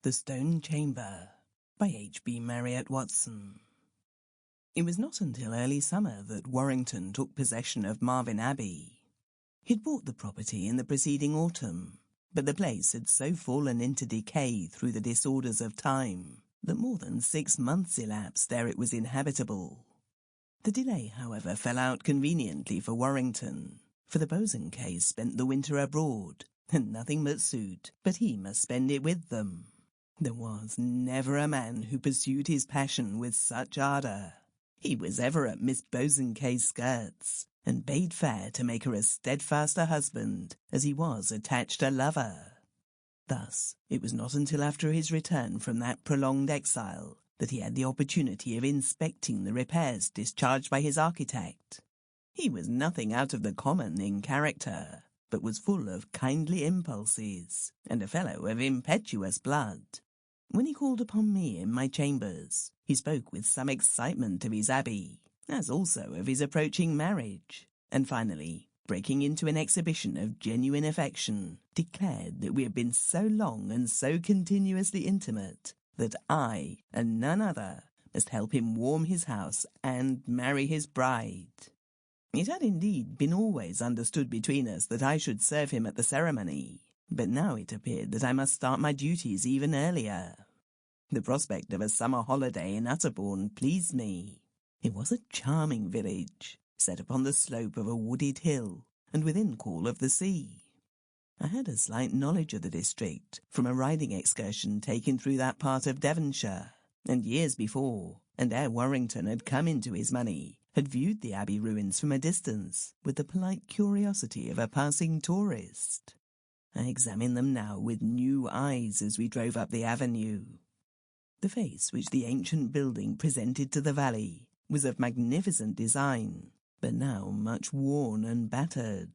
The Stone Chamber by H.B. Marriott Watson. It was not until early summer that Warrington took possession of Marvin Abbey. He'd bought the property in the preceding autumn, but the place had so fallen into decay through the disorders of time that more than 6 months elapsed ere it was inhabitable. The delay, however, fell out conveniently for Warrington, for the Bosanquets spent the winter abroad, and nothing but suit, but he must spend it with them. There was never a man who pursued his passion with such ardour. He was ever at Miss Bosanquet's skirts, and bade fair to make her as steadfast a husband as he was attached a lover. Thus, it was not until after his return from that prolonged exile that he had the opportunity of inspecting the repairs discharged by his architect. He was nothing out of the common in character, but was full of kindly impulses, and a fellow of impetuous blood. When he called upon me in my chambers, he spoke with some excitement of his abbey, as also of his approaching marriage, and finally, breaking into an exhibition of genuine affection, declared that we had been so long and so continuously intimate that I, and none other, must help him warm his house and marry his bride. It had indeed been always understood between us that I should serve him at the ceremony, but now it appeared that I must start my duties even earlier. The prospect of a summer holiday in Utterbourne pleased me. It was a charming village, set upon the slope of a wooded hill, and within call of the sea. I had a slight knowledge of the district from a riding excursion taken through that part of Devonshire, and years before, and ere Warrington had come into his money, had viewed the abbey ruins from a distance with the polite curiosity of a passing tourist. I examined them now with new eyes as we drove up the avenue. The face which the ancient building presented to the valley was of magnificent design, but now much worn and battered.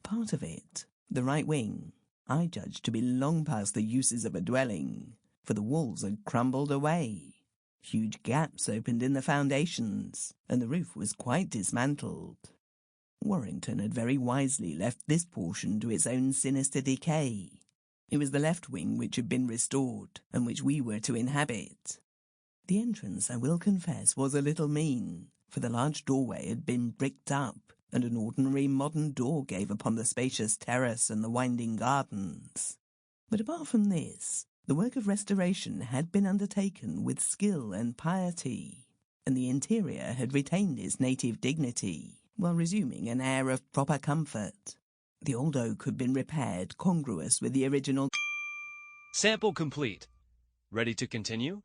Part of it, the right wing, I judged to be long past the uses of a dwelling, for the walls had crumbled away. Huge gaps opened in the foundations, and the roof was quite dismantled. Warrington had very wisely left this portion to its own sinister decay. It was the left wing which had been restored, and which we were to inhabit. The entrance, I will confess, was a little mean, for the large doorway had been bricked up, and an ordinary modern door gave upon the spacious terrace and the winding gardens. But apart from this, the work of restoration had been undertaken with skill and piety, and the interior had retained its native dignity, while resuming an air of proper comfort. The old oak had been repaired congruous with the original. Sample complete. Ready to continue?